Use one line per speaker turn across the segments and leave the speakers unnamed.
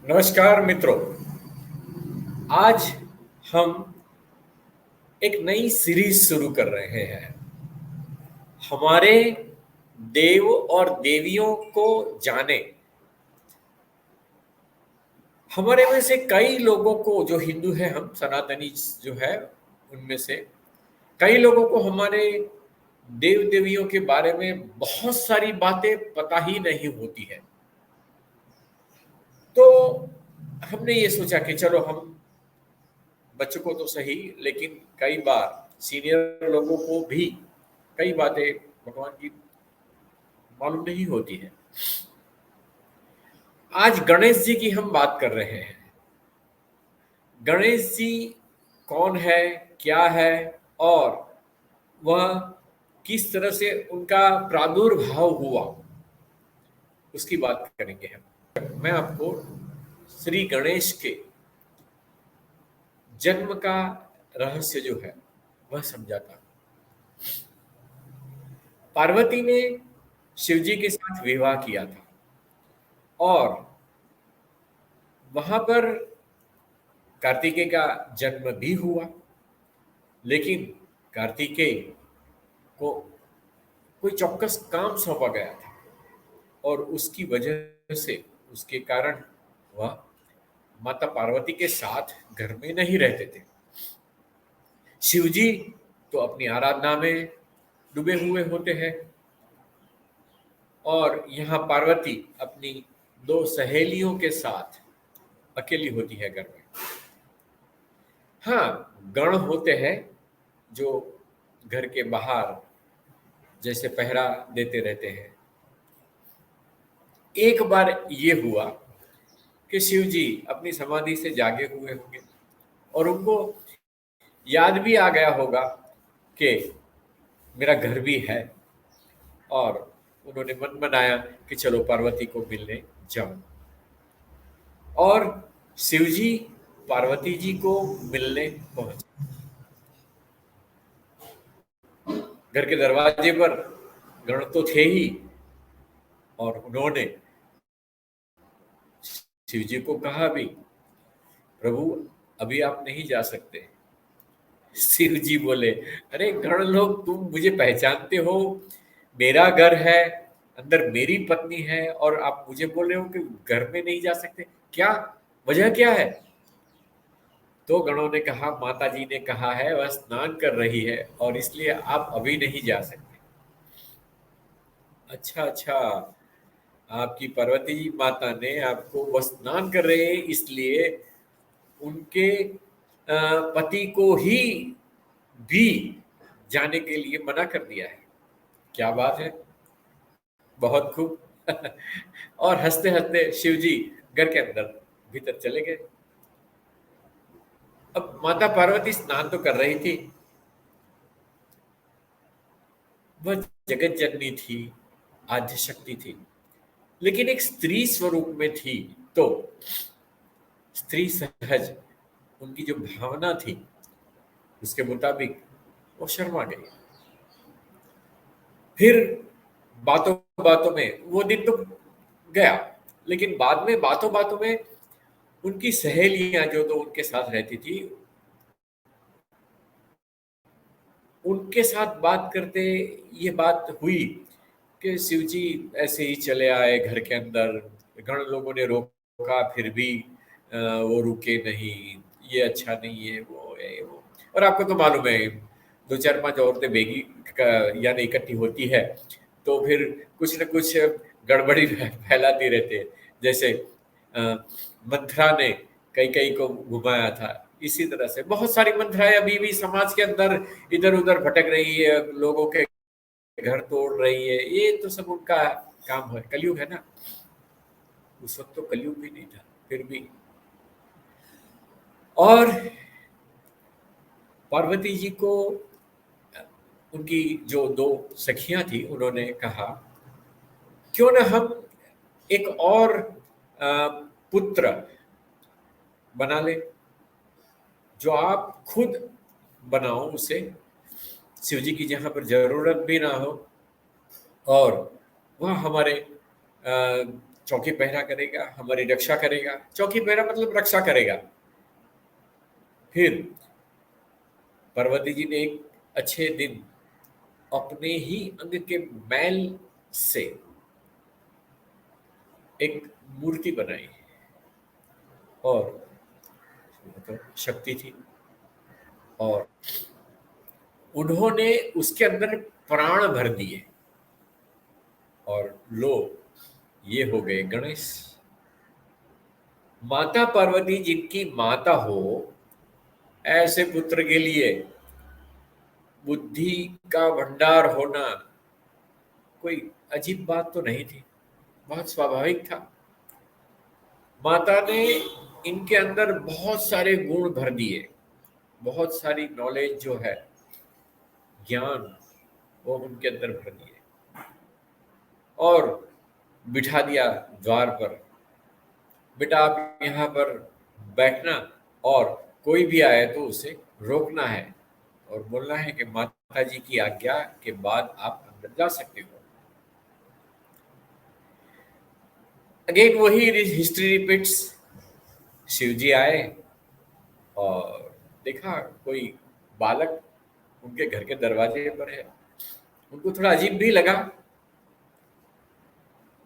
नमस्कार मित्रों। आज हम एक नई सीरीज शुरू कर रहे हैं। हमारे देव और देवियों को जाने। हमारे में से कई लोगों को, जो हिंदू हैं, हम सनातनी जो है उनमें से कई लोगों को हमारे देव देवियों के बारे में बहुत सारी बातें पता ही नहीं होती है। तो हमने ये सोचा कि चलो हम बच्चों को तो सही, लेकिन कई बार सीनियर लोगों को भी कई बातें भगवान की मालूम नहीं होती है। आज गणेश जी की हम बात कर रहे हैं। गणेश जी कौन है, क्या है, और वह किस तरह से उनका प्रादुर्भाव हुआ, उसकी बात करेंगे हम। मैं आपको श्री गणेश के जन्म का रहस्य जो है वह समझाता हूं। पार्वती ने शिवजी के साथ विवाह किया था और वहां पर कार्तिकेय का जन्म भी हुआ, लेकिन कार्तिकेय को कोई चौक्कस काम सौंपा गया था और उसकी वजह से, उसके कारण वह माता पार्वती के साथ घर में नहीं रहते थे। शिवजी तो अपनी आराधना में डूबे हुए होते हैं और यहाँ पार्वती अपनी दो सहेलियों के साथ अकेली होती है घर में। हाँ, गण होते हैं जो घर के बाहर जैसे पहरा देते रहते हैं। एक बार ये हुआ कि शिव जी अपनी समाधि से जागे हुए होंगे और उनको याद भी आ गया होगा कि मेरा घर भी है, और उन्होंने मन बनाया कि चलो पार्वती को मिलने जाऊं। और शिव जी पार्वती जी को मिलने पहुंचे। घर के दरवाजे पर गण तो थे ही, और उन्होंने शिव जी को कहा भी, प्रभु अभी आप नहीं जा सकते। शिव जी बोले, अरे गण लोग, तुम मुझे पहचानते हो, मेरा घर है, अंदर मेरी पत्नी है, और आप मुझे बोल रहे हो कि घर में नहीं जा सकते, क्या वजह क्या है? तो गणों ने कहा, माता जी ने कहा है वह स्नान कर रही है और इसलिए आप अभी नहीं जा सकते। अच्छा अच्छा, आपकी पार्वती जी माता ने आपको, वह स्नान कर रहे हैं इसलिए उनके पति को ही भी जाने के लिए मना कर दिया है। क्या बात है, बहुत खूब। और हंसते हंसते शिव जी घर के अंदर भीतर चले गए। अब माता पार्वती स्नान तो कर रही थी, वह जगत जननी थी, आद्य शक्ति थी, लेकिन एक स्त्री स्वरूप में थी। तो स्त्री सहज उनकी जो भावना थी उसके मुताबिक वो शर्मा गई। फिर बातों बातों में वो दिन तो गया, लेकिन बाद में बातों बातों में उनकी सहेलियां जो तो उनके साथ रहती थी, उनके साथ बात करते ये बात हुई कि शिवजी ऐसे ही चले आए घर के अंदर, गण लोगों ने रोका फिर भी वो रुके नहीं, ये अच्छा नहीं है, वो है वो। और आपको तो मालूम है, दो चार पांच औरतें बेगी यानी इकट्ठी होती है तो फिर कुछ न कुछ गड़बड़ी फैलाती रहते हैं। जैसे अ, मंथरा ने कई कई को घुमाया था, इसी तरह से बहुत सारी मंथराएं अभी भी समाज के अंदर इधर उधर भटक रही है, लोगों के घर तोड़ रही है। ये तो सब उनका काम है, कलयुग है ना। उस वक्त तो कलयुग भी नहीं था, फिर भी। और पार्वती जी को उनकी जो दो सखियां थी उन्होंने कहा, क्यों ना हम एक और पुत्र बना ले, जो आप खुद बनाओ उसे, शिव जी की जहां पर जरूरत भी ना हो, और वह हमारे चौकी पहरा करेगा, हमारी रक्षा करेगा। चौकी पहरा मतलब रक्षा करेगा। फिर पार्वती जी ने एक अच्छे दिन अपने ही अंग के मैल से एक मूर्ति बनाई, और मतलब शक्ति थी, और उन्होंने उसके अंदर प्राण भर दिए, और लो ये हो गए गणेश। माता पार्वती जिनकी माता हो, ऐसे पुत्र के लिए बुद्धि का भंडार होना कोई अजीब बात तो नहीं थी, बहुत स्वाभाविक था। माता ने इनके अंदर बहुत सारे गुण भर दिए, बहुत सारी नॉलेज जो है, ज्ञान, वो उनके अंदर भर दिए, और बिठा दिया द्वार पर। बेटा आप यहाँ पर बैठना, और कोई भी आए तो उसे रोकना है, और बोलना है कि माता जी की आज्ञा के बाद आप अंदर जा सकते हो। अगेन वही हिस्ट्री रिपीट्स। शिव जी आए और देखा कोई बालक उनके घर के दरवाजे पर है। उनको थोड़ा अजीब भी लगा,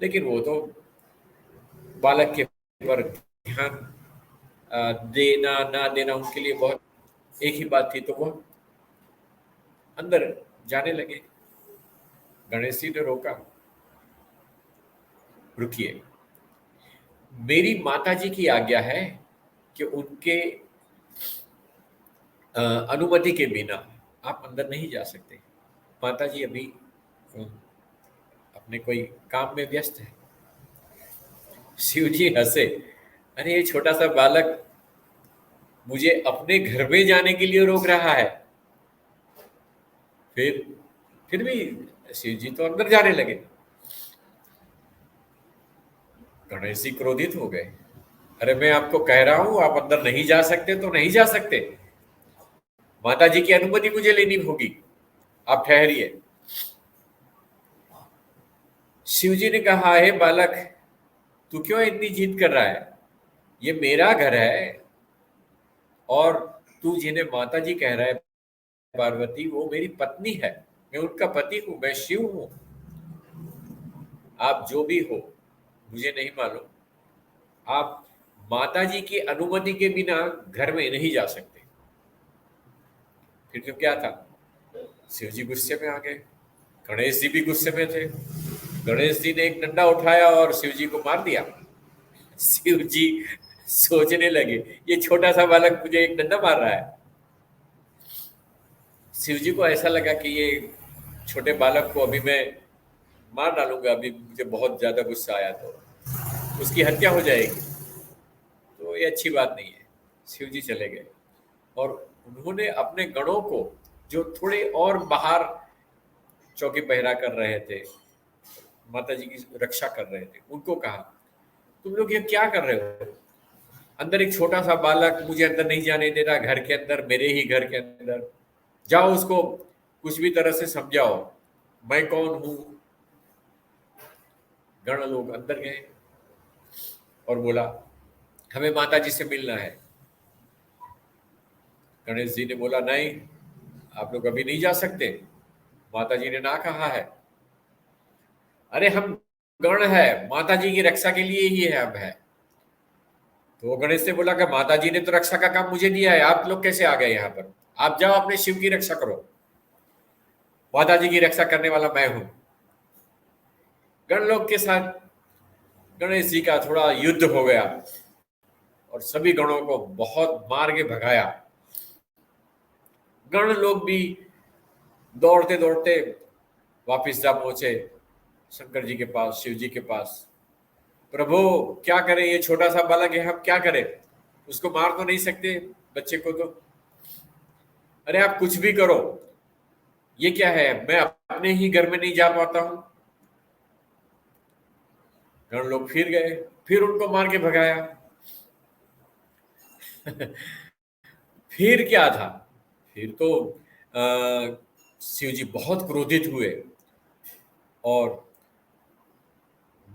लेकिन वो तो बालक के पर ध्यान देना ना देना उनके लिए बहुत एक ही बात थी, तो वो अंदर जाने लगे। गणेश जी ने रोका, रुकिए, मेरी माता जी की आज्ञा है कि उनके अनुमति के बिना आप अंदर नहीं जा सकते। माता जी अभी अपने कोई काम में व्यस्त है। शिव जी हंसे, अरे ये छोटा सा बालक मुझे अपने घर में जाने के लिए रोक रहा है। फिर फिर भी शिव जी तो अंदर जाने लगे। गणेश जी क्रोधित हो गए, अरे मैं आपको कह रहा हूं आप अंदर नहीं जा सकते तो नहीं जा सकते, माता जी की अनुमति मुझे लेनी होगी, आप ठहरिए। शिव जी ने कहा, हे बालक, तू क्यों इतनी जिद कर रहा है? ये मेरा घर है, और तू जिन्हें माता जी कह रहा है पार्वती, वो मेरी पत्नी है, मैं उनका पति हूं, मैं शिव हूं। आप जो भी हो मुझे नहीं मालूम, आप माता जी की अनुमति के बिना घर में नहीं जा सकते। फिर तो क्या था, शिव जी गुस्से में आ गए, गणेश जी भी गुस्से में थे। गणेश जी ने एक डंडा उठाया और शिव जी को मार दिया। शिव जी सोचने लगे, ये छोटा सा बालक मुझे एक डंडा मार रहा है। शिव जी को ऐसा लगा कि ये छोटे बालक को अभी मैं मार डालूंगा, अभी मुझे बहुत ज्यादा गुस्सा आया तो उसकी हत्या हो जाएगी, तो ये अच्छी बात नहीं है। शिव जी चले गए, और उन्होंने अपने गणों को, जो थोड़े और बाहर चौकी पहरा कर रहे थे, माता जी की रक्षा कर रहे थे, उनको कहा, तुम लोग ये क्या कर रहे हो? अंदर एक छोटा सा बालक मुझे अंदर नहीं जाने दे रहा, घर के अंदर, मेरे ही घर के अंदर। जाओ उसको कुछ भी तरह से समझाओ मैं कौन हूं। गण लोग अंदर गए और बोला, हमें माता जी से मिलना है। गणेश जी ने बोला, नहीं, आप लोग अभी नहीं जा सकते, माता जी ने ना कहा है। अरे हम गण है, माता जी की रक्षा के लिए ही है, हम है। तो गणेश ने बोला कि माता जी ने तो रक्षा का काम मुझे दिया है, आप लोग कैसे आ गए यहाँ पर? आप जाओ अपने शिव की रक्षा करो, माता जी की रक्षा करने वाला मैं हूं। गण लोग के साथ गणेश जी का थोड़ा युद्ध हो गया, और सभी गणों को बहुत मार के भगाया। गण लोग भी दौड़ते दौड़ते वापिस जा पहुंचे शंकर जी के पास, शिव जी के पास। प्रभु क्या करें, ये छोटा सा बालक है, हम क्या करें? उसको मार तो नहीं सकते, बच्चे को तो। अरे आप कुछ भी करो, ये क्या है, मैं अपने ही घर में नहीं जा पाता हूं। गण लोग फिर गए, फिर उनको मार के भगाया। फिर क्या था, फिर तो शिव जी बहुत क्रोधित हुए, और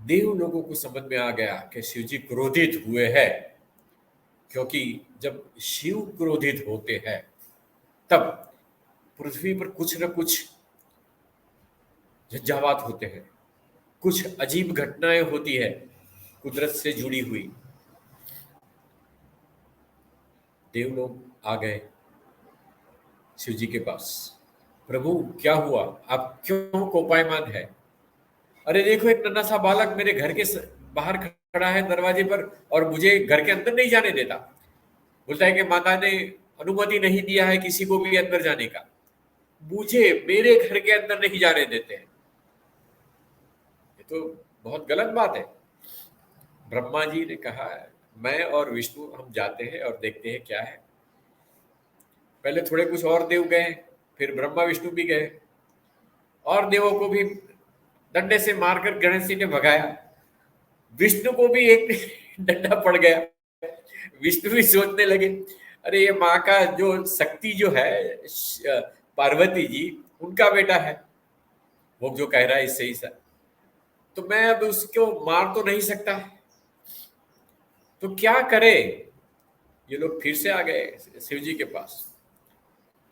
देव लोगों को समझ में आ गया कि शिव जी क्रोधित हुए हैं, क्योंकि जब शिव क्रोधित होते हैं तब पृथ्वी पर कुछ न कुछ झंझावात होते हैं, कुछ अजीब घटनाएं होती है कुदरत से जुड़ी हुई। देव लोग आ गए शिव जी के पास। प्रभु क्या हुआ, आप क्यों कोपायमान है? अरे देखो, एक नन्हा सा बालक मेरे घर के बाहर खड़ा है दरवाजे पर और मुझे घर के अंदर नहीं जाने देता। बोलता है कि माता ने अनुमति नहीं दिया है किसी को भी अंदर जाने का, मुझे मेरे घर के अंदर नहीं जाने देते हैं। ये तो बहुत गलत बात है। ब्रह्मा जी ने कहा, मैं और विष्णु हम जाते हैं और देखते हैं क्या है। पहले थोड़े कुछ और देव गए, फिर ब्रह्मा विष्णु भी गए, और देवों को भी डंडे से मारकर गणेश जी ने भगाया। विष्णु को भी एक डंडा पड़ गया। विष्णु भी सोचने लगे, अरे ये माँ का जो शक्ति जो है, पार्वती जी उनका बेटा है, वो जो कह रहा है इससे ही सर, तो मैं अब उसको मार तो नहीं सकता, तो क्या करे। ये लोग फिर से आ गए शिव जी के पास।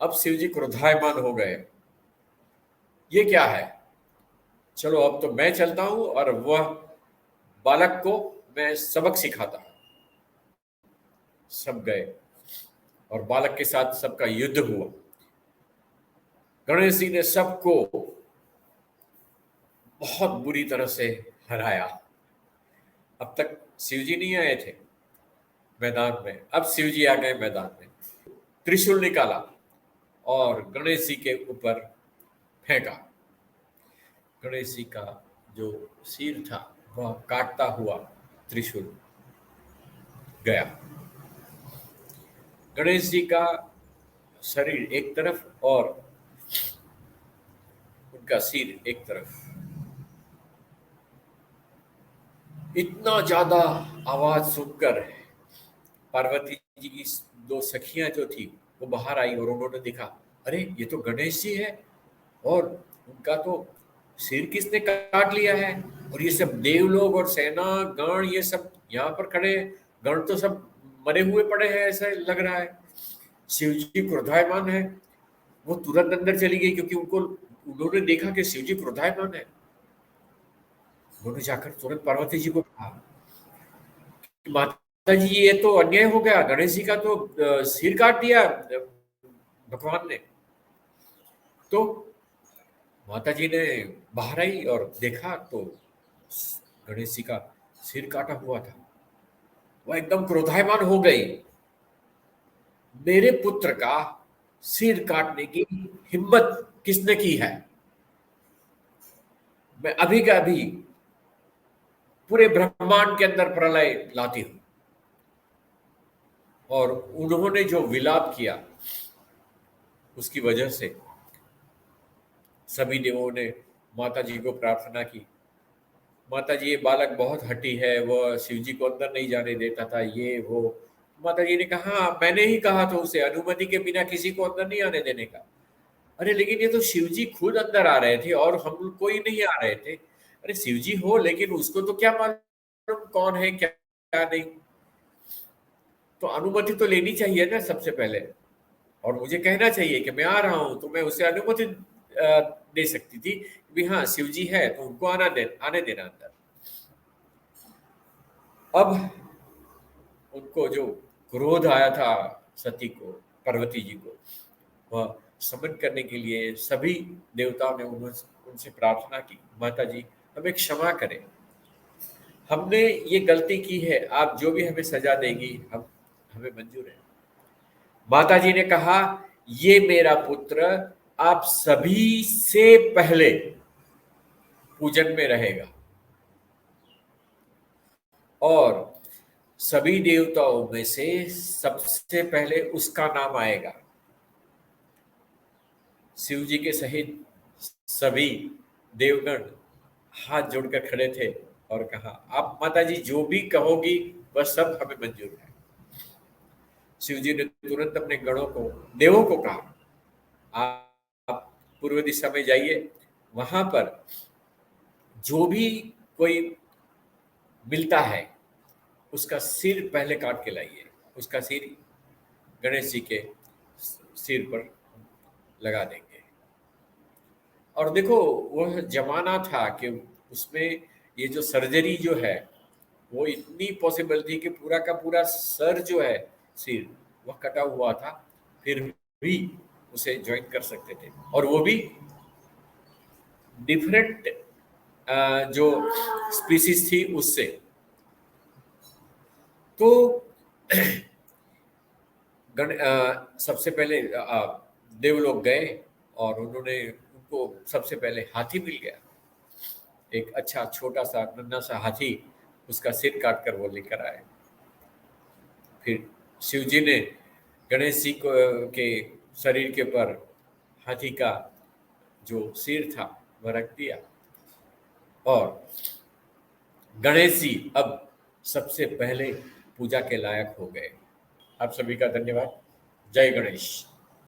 अब शिव जी क्रोधायमान हो गए, ये क्या है, चलो अब तो मैं चलता हूं और वह बालक को मैं सबक सिखाता हूं। सब गए और बालक के साथ सबका युद्ध हुआ। गणेश जी ने सबको बहुत बुरी तरह से हराया। अब तक शिव जी नहीं आए थे मैदान में, अब शिव जी आ गए मैदान में। त्रिशूल निकाला और गणेश जी के ऊपर फेंका। गणेश जी का जो सिर था वह काटता हुआ त्रिशूल गया। गणेश जी का शरीर एक तरफ और उनका सिर एक तरफ। इतना ज्यादा आवाज सुनकर पार्वती जी की दो सखियां जो थी वो बाहर आई और उन्होंने देखा, अरे ये तो गणेश जी है और उनका तो सिर किसने काट लिया है, और ये सब देवलोग और सेना गण ये सब यहाँ पर खड़े हैं, गण तो सब मरे हुए पड़े हैं ऐसा लग रहा है। शिव जी क्रोधायमान है। वो तुरंत अंदर चली गई क्योंकि उन्होंने देखा कि शिव जी क्रोधायमान है। उन्होंने जाकर तुरंत पार्वती जी को कहा, माता जी ये तो अन्याय हो गया, गणेश जी का तो सिर काट दिया भगवान ने। तो माता जी ने बाहर आई और देखा तो गणेश जी का सिर काटा हुआ था। वह एकदम क्रोधायमान हो गई, मेरे पुत्र का सिर काटने की हिम्मत किसने की है? मैं अभी का अभी पूरे ब्रह्मांड के अंदर प्रलय लाती हूं। और उन्होंने जो विलाप किया उसकी वजह से सभी देवों ने माता जी को प्रार्थना की, माता जी ये बालक बहुत हठी है, वो शिव जी को अंदर नहीं जाने देता था, ये वो। माता जी ने कहा, "हाँ, मैंने ही कहा था उसे अनुमति के बिना किसी को अंदर नहीं आने देने का।" अरे लेकिन ये तो शिव जी खुद अंदर आ रहे थे और हम कोई नहीं आ रहे थे। अरे शिव जी हो लेकिन उसको तो क्या मालूम कौन है क्या क्या नहीं, तो अनुमति तो लेनी चाहिए ना सबसे पहले, और मुझे कहना चाहिए कि मैं आ रहा हूं, तो मैं उसे अनुमति दे सकती थी कि हाँ शिव जी है तो उनको आने देना अंदर। अब उनको जो क्रोध आया था सती को, पार्वती जी को, वह समन करने के लिए सभी देवताओं ने उनसे प्रार्थना की, माता जी हमें क्षमा करें, हमने ये गलती की है, आप जो भी हमें सजा देगी हम हमें मंजूर है। माता जी ने कहा, ये मेरा पुत्र आप सभी से पहले पूजन में रहेगा और सभी देवताओं में से सबसे पहले उसका नाम आएगा। शिव जी के सहित सभी देवगण हाथ जोड़कर खड़े थे और कहा, आप माता जी जो भी कहोगी वह सब हमें मंजूर है। शिव जी ने तुरंत अपने गणों को, देवों को कहा, आप पूर्व दिशा में जाइए, वहां पर जो भी कोई मिलता है उसका सिर पहले काट के लाइए, उसका सिर गणेश जी के सिर पर लगा देंगे। और देखो वह जमाना था कि उसमें ये जो सर्जरी जो है वो इतनी पॉसिबल थी कि पूरा का पूरा सर जो है, सिर, वह कटा हुआ था, फिर भी उसे ज्वाइन कर सकते थे, और वो भी डिफरेंट जो स्पीसीज थी उससे। तो सबसे पहले देवलोक गए और उन्होंने उनको सबसे पहले हाथी मिल गया, एक अच्छा छोटा सा नन्हा सा हाथी, उसका सिर काट कर वो लेकर आए। फिर शिव जी ने गणेश जी को के शरीर के ऊपर हाथी का जो सिर था वह रख दिया, और गणेश जी अब सबसे पहले पूजा के लायक हो गए। आप सभी का धन्यवाद। जय गणेश।